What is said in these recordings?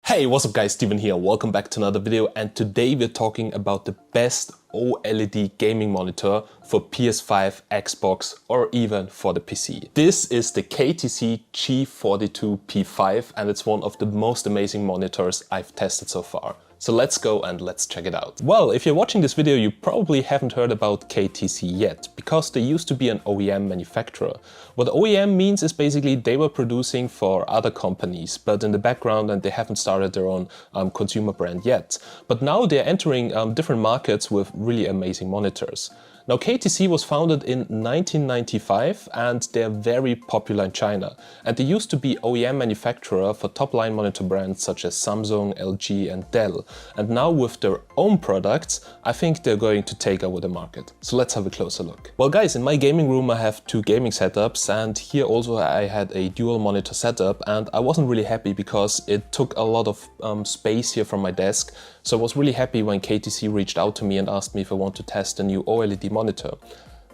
Hey, what's up guys, Steven here, welcome back to another video, and today we're talking about the best OLED gaming monitor for PS5, Xbox or even for the PC. This is the KTC G42P5 and it's one of the most amazing monitors I've tested so far. So let's go and let's check it out. Well, if you're watching this video, you probably haven't heard about KTC yet, because they used to be an OEM manufacturer. What OEM means is basically they were producing for other companies, but in the background, and they haven't started their own consumer brand yet. But now they're entering different markets with really amazing monitors. Now, KTC was founded in 1995 and they're very popular in China. And they used to be OEM manufacturer for top-line monitor brands such as Samsung, LG and Dell. And now with their own products, I think they're going to take over the market. So let's have a closer look. Well guys, in my gaming room I have two gaming setups, and here also I had a dual monitor setup, and I wasn't really happy because it took a lot of space here from my desk. So I was really happy when KTC reached out to me and asked me if I want to test a new OLED monitor.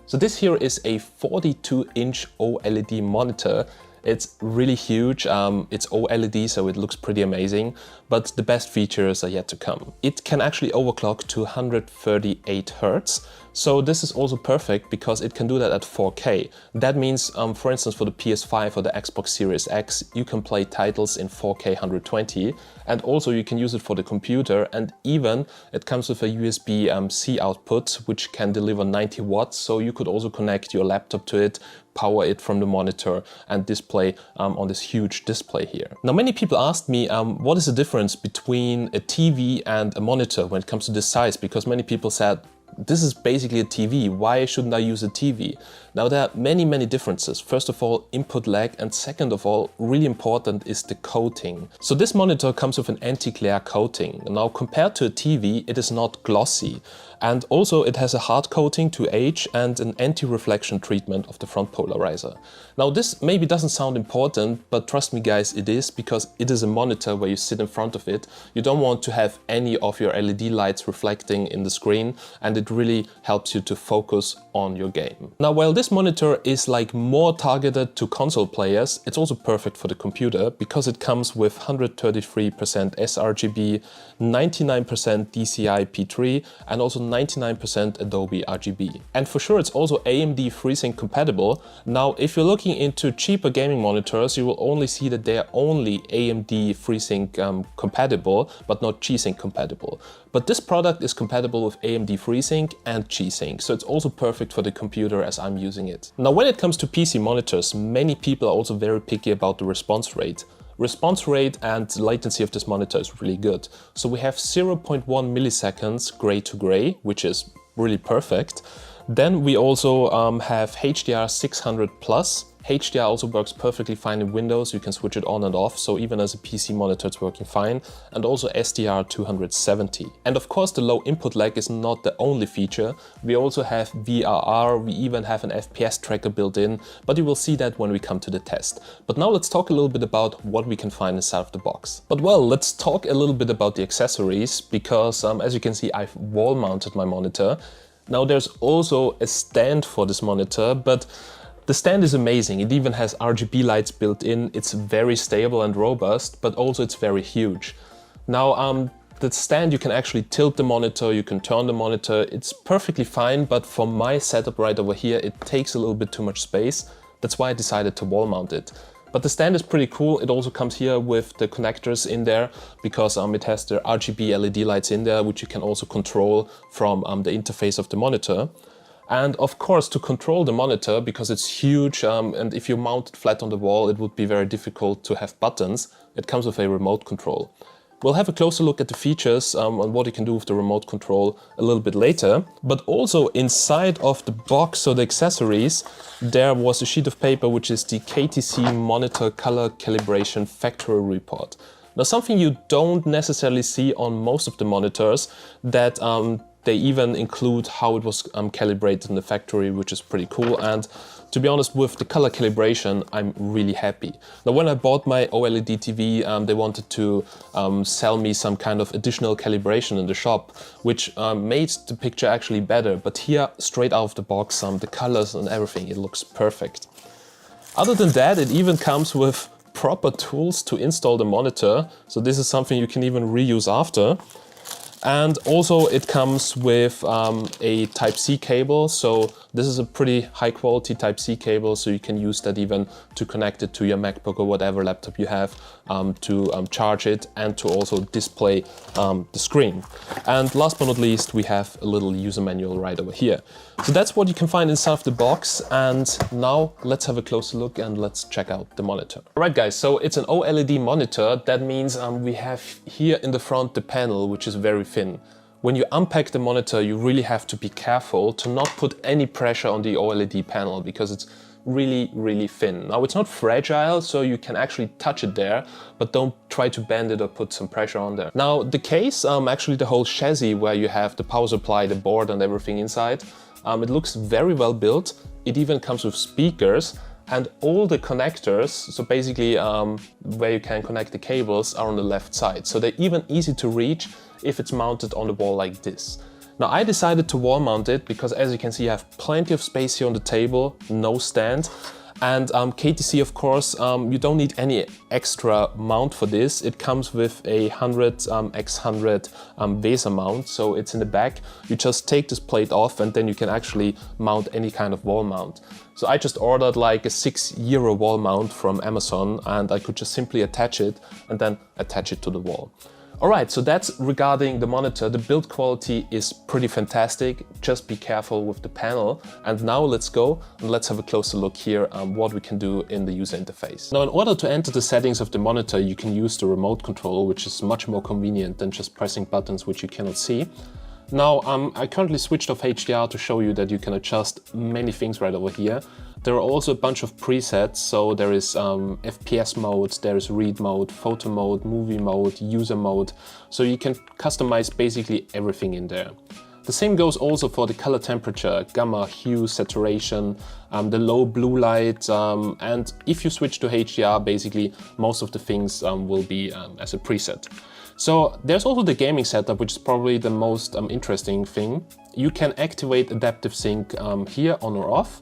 So this here is a 42-inch OLED monitor. It's really huge, it's OLED, so it looks pretty amazing, but the best features are yet to come. It can actually overclock to 138 Hz, so this is also perfect because it can do that at 4K. That means, for instance, for the PS5 or the Xbox Series X, you can play titles in 4K 120, and also you can use it for the computer, and even it comes with a USB-C output, which can deliver 90 watts, so you could also connect your laptop to it, power it from the monitor and display on this huge display here. Now, many people asked me what is the difference between a TV and a monitor when it comes to this size, because many people said, this is basically a TV, why shouldn't I use a TV? Now, there are many differences. First of all, input lag, and second of all, really important is the coating. So this monitor comes with an anti-glare coating. Now, compared to a TV, it is not glossy. And also it has a hard coating to age and an anti-reflection treatment of the front polarizer. Now, this maybe doesn't sound important, but trust me guys, it is, because it is a monitor where you sit in front of it. You don't want to have any of your LED lights reflecting in the screen, and it really helps you to focus on your game. Now, while this monitor is like more targeted to console players, it's also perfect for the computer because it comes with 133% sRGB, 99% DCI-P3 and also 99% Adobe RGB. And for sure it's also AMD FreeSync compatible. Now, if you're looking into cheaper gaming monitors, you will only see that they are only AMD FreeSync compatible, but not G-Sync compatible. But this product is compatible with AMD FreeSync and G-Sync, so it's also perfect for the computer as I'm using it. Now, when it comes to PC monitors, many people are also very picky about the response rate. Response rate and latency of this monitor is really good. So we have 0.1 milliseconds gray to gray, which is really perfect. Then we also have HDR 600+. HDR also works perfectly fine in Windows, you can switch it on and off, so even as a PC monitor it's working fine, and also SDR 270. And of course the low input lag is not the only feature, we also have VRR, we even have an FPS tracker built in, but you will see that when we come to the test. But now let's talk a little bit about what we can find inside of the box. But well, let's talk a little bit about the accessories, because as you can see, I've wall mounted my monitor. Now, there's also a stand for this monitor, but the stand is amazing. It even has RGB lights built in. It's very stable and robust, but also it's very huge. Now, the stand, you can actually tilt the monitor, you can turn the monitor. It's perfectly fine, but for my setup right over here, it takes a little bit too much space. That's why I decided to wall mount it. But the stand is pretty cool. It also comes here with the connectors in there, because it has the RGB LED lights in there, which you can also control from the interface of the monitor. And of course, to control the monitor, because it's huge, and if you mount it flat on the wall, it would be very difficult to have buttons. It comes with a remote control. We'll have a closer look at the features on what you can do with the remote control a little bit later. But also inside of the box, so the accessories, there was a sheet of paper which is the KTC Monitor Color Calibration Factory Report. Now, something you don't necessarily see on most of the monitors, that they even include how it was calibrated in the factory, which is pretty cool. And to be honest, with the color calibration, I'm really happy. Now, when I bought my OLED TV, they wanted to sell me some kind of additional calibration in the shop, which made the picture actually better. But here, straight out of the box, the colors and everything, it looks perfect. Other than that, it even comes with proper tools to install the monitor. So this is something you can even reuse after. And also it comes with a Type-C cable. So this is a pretty high quality Type-C cable. So you can use that even to connect it to your MacBook or whatever laptop you have to charge it and to also display the screen. And last but not least, we have a little user manual right over here. So that's what you can find inside of the box. And now let's have a closer look and let's check out the monitor. All right, guys, so it's an OLED monitor. That means we have here in the front the panel, which is very thin. When you unpack the monitor, you really have to be careful to not put any pressure on the OLED panel because it's really, really thin. Now it's not fragile, so you can actually touch it there, but don't try to bend it or put some pressure on there. Now the case, actually the whole chassis where you have the power supply, the board and everything inside, it looks very well built. It even comes with speakers. And all the connectors, so basically where you can connect the cables, are on the left side. So they're even easy to reach if it's mounted on the wall like this. Now I decided to wall mount it because, as you can see, I have plenty of space here on the table, no stand. And KTC, of course, you don't need any extra mount for this. It comes with a 100x100 VESA mount, so it's in the back. You just take this plate off and then you can actually mount any kind of wall mount. So I just ordered like a €6 wall mount from Amazon and I could just simply attach it and then attach it to the wall. Alright, so that's regarding the monitor. The build quality is pretty fantastic. Just be careful with the panel. And now let's go and let's have a closer look here on what we can do in the user interface. Now, in order to enter the settings of the monitor, you can use the remote control, which is much more convenient than just pressing buttons which you cannot see. Now, I currently switched off HDR to show you that you can adjust many things right over here. There are also a bunch of presets, so there is FPS mode, there is read mode, photo mode, movie mode, user mode, so you can customize basically everything in there. The same goes also for the color temperature, gamma, hue, saturation, the low blue light, and if you switch to HDR, basically most of the things will be as a preset. So there's also the gaming setup, which is probably the most interesting thing. You can activate adaptive sync here on or off.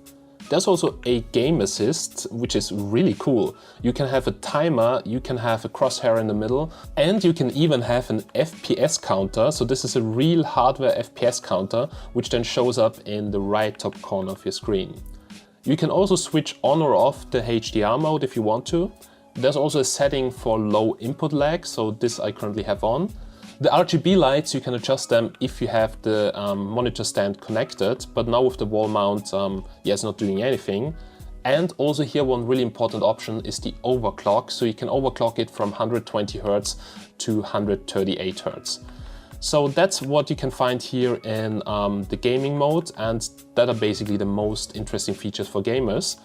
There's also a game assist, which is really cool. You can have a timer, you can have a crosshair in the middle, and you can even have an FPS counter. So this is a real hardware FPS counter, which then shows up in the right top corner of your screen. You can also switch on or off the HDR mode if you want to. There's also a setting for low input lag, so this I currently have on. The RGB lights, you can adjust them if you have the monitor stand connected, but now with the wall mount, yeah, it's not doing anything. And also here one really important option is the overclock, so you can overclock it from 120 Hz to 138 Hz. So that's what you can find here in the gaming mode, and that are basically the most interesting features for gamers.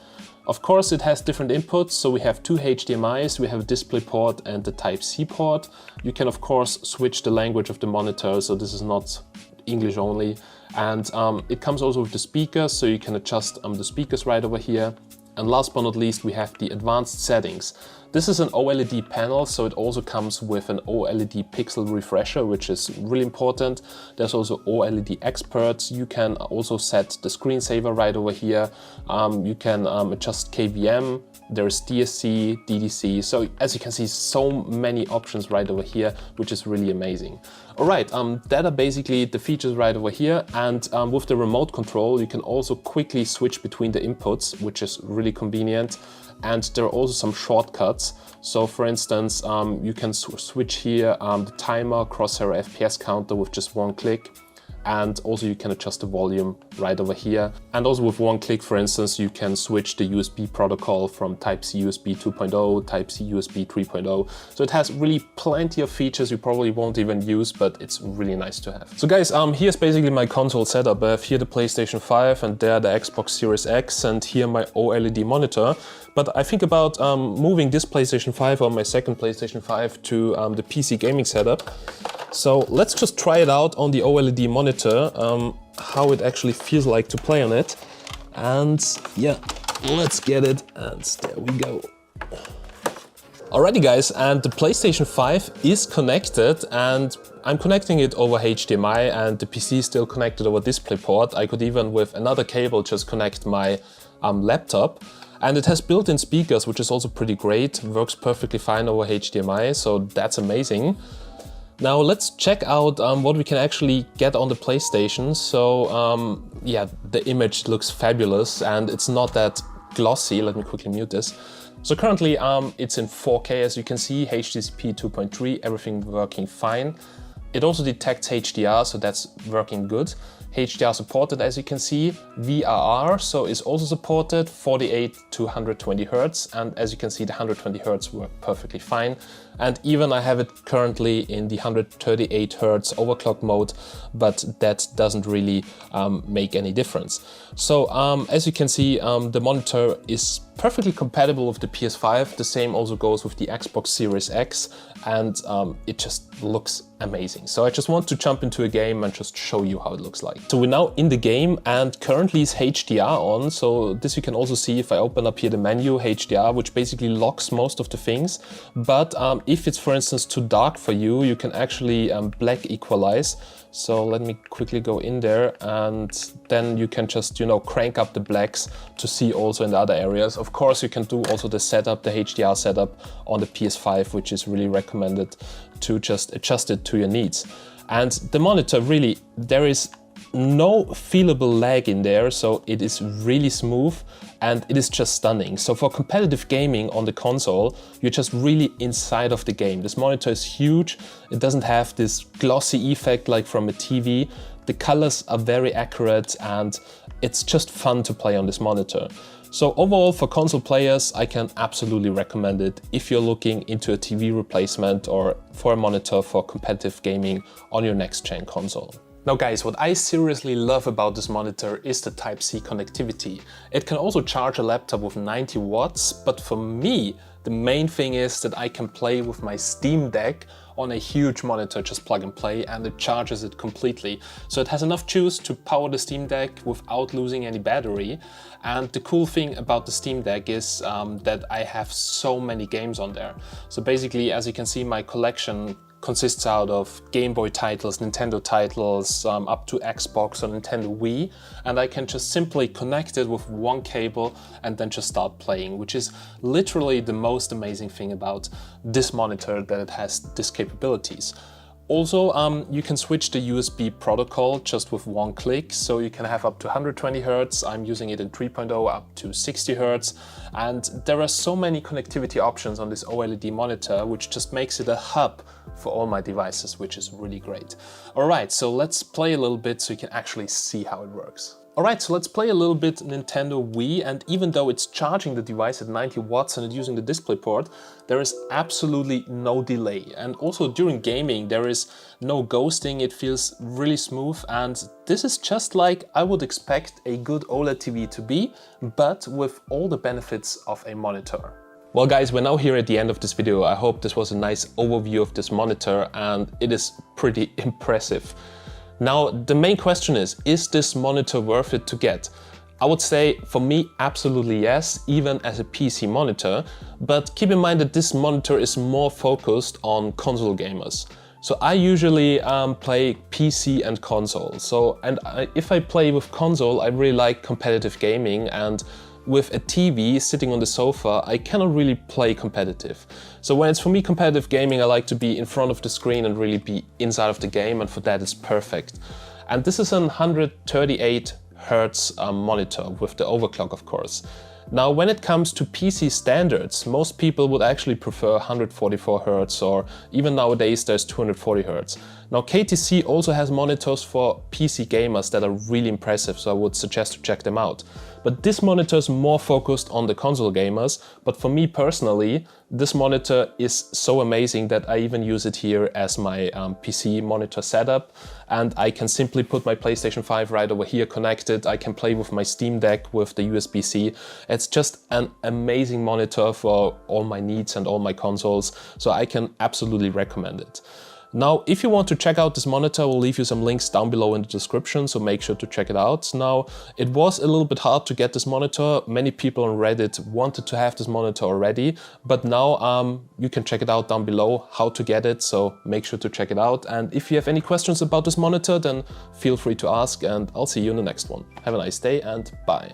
Of course, it has different inputs, so we have two HDMIs, we have a DisplayPort and the Type-C port. You can of course switch the language of the monitor, so this is not English only. And it comes also with the speakers, so you can adjust the speakers right over here. And last but not least, we have the advanced settings. This is an OLED panel, so it also comes with an OLED pixel refresher, which is really important. There's also OLED experts. You can also set the screensaver right over here. You can adjust KVM. There's DSC, DDC. So as you can see, so many options right over here, which is really amazing. All right, that are basically the features right over here. And with the remote control, you can also quickly switch between the inputs, which is really convenient. And there are also some shortcuts. So for instance, you can switch here the timer, crosshair, FPS counter with just one click. And also you can adjust the volume right over here. And also with one click, for instance, you can switch the USB protocol from Type-C USB 2.0, Type-C USB 3.0. So it has really plenty of features you probably won't even use, but it's really nice to have. So guys, here's basically my console setup. I have here the PlayStation 5 and there the Xbox Series X, and here my OLED monitor. But I think about moving this PlayStation 5 or my second PlayStation 5 to the PC gaming setup. So let's just try it out on the OLED monitor, how it actually feels like to play on it. And yeah, let's get it, and there we go. Alrighty guys, and the PlayStation 5 is connected, and I'm connecting it over HDMI, and the PC is still connected over DisplayPort. I could even with another cable just connect my laptop. And it has built-in speakers, which is also pretty great, works perfectly fine over HDMI, so that's amazing. Now let's check out what we can actually get on the PlayStation. So yeah, the image looks fabulous and it's not that glossy. Let me quickly mute this. So currently it's in 4K, as you can see, HDCP 2.3, everything working fine. It also detects HDR, so that's working good. HDR supported, as you can see. VRR, so is also supported, 48 to 120 Hz, and as you can see, the 120 Hz work perfectly fine. And even I have it currently in the 138 Hz overclock mode, but that doesn't really make any difference. So as you can see, the monitor is perfectly compatible with the PS5. The same also goes with the Xbox Series X, and it just looks amazing. So I just want to jump into a game and just show you how it looks like. So we're now in the game and currently it's HDR on. So this you can also see if I open up here the menu, HDR, which basically locks most of the things. But if it's, for instance, too dark for you, you can actually black equalize. So let me quickly go in there and then you can just, you know, crank up the blacks to see also in the other areas. Of course, you can do also the setup, the HDR setup on the PS5, which is really recommended to just adjust it to your needs. And the monitor really, there is no feelable lag in there, so it is really smooth and it is just stunning. So for competitive gaming on the console, you're just really inside of the game. This monitor is huge, it doesn't have this glossy effect like from a TV. The colors are very accurate and it's just fun to play on this monitor. So overall, for console players, I can absolutely recommend it if you're looking into a TV replacement or for a monitor for competitive gaming on your next gen console. Now guys, what I seriously love about this monitor is the Type-C connectivity. It can also charge a laptop with 90 watts, but for me, the main thing is that I can play with my Steam Deck on a huge monitor, just plug and play, and it charges it completely. So it has enough juice to power the Steam Deck without losing any battery. And the cool thing about the Steam Deck is that I have so many games on there. So basically, as you can see, my collection consists out of Game Boy titles, Nintendo titles, up to Xbox or Nintendo Wii, and I can just simply connect it with one cable and then just start playing, which is literally the most amazing thing about this monitor, that it has these capabilities. Also, you can switch the USB protocol just with one click, so you can have up to 120 Hz. I'm using it in 3.0 up to 60 Hz, and there are so many connectivity options on this OLED monitor, which just makes it a hub for all my devices, which is really great. Alright, so let's play a little bit so you can actually see how it works. Alright, so let's play a little bit Nintendo Wii, and even though it's charging the device at 90 watts and it's using the DisplayPort, there is absolutely no delay. And also during gaming, there is no ghosting, it feels really smooth, and this is just like I would expect a good OLED TV to be, but with all the benefits of a monitor. Well guys, we're now here at the end of this video. I hope this was a nice overview of this monitor, and it is pretty impressive. Now, the main question is this monitor worth it to get? I would say, for me, absolutely yes, even as a PC monitor, but keep in mind that this monitor is more focused on console gamers. So I usually play PC and console. If I play with console, I really like competitive gaming, and with a TV sitting on the sofa, I cannot really play competitive. So when it's for me competitive gaming, I like to be in front of the screen and really be inside of the game, and for that it's perfect. And this is an 138 Hz monitor with the overclock, of course. Now, when it comes to PC standards, most people would actually prefer 144 Hz, or even nowadays there's 240 Hz. Now, KTC also has monitors for PC gamers that are really impressive, so I would suggest to check them out. But this monitor is more focused on the console gamers, but for me personally, this monitor is so amazing that I even use it here as my PC monitor setup, and I can simply put my PlayStation 5 right over here connected. I can play with my Steam Deck with the USB-C. It's just an amazing monitor for all my needs and all my consoles, so I can absolutely recommend it. Now, if you want to check out this monitor, I will leave you some links down below in the description, so make sure to check it out. Now, it was a little bit hard to get this monitor. Many people on Reddit wanted to have this monitor already, but now you can check it out down below how to get it, so make sure to check it out. And if you have any questions about this monitor, then feel free to ask, and I'll see you in the next one. Have a nice day and bye.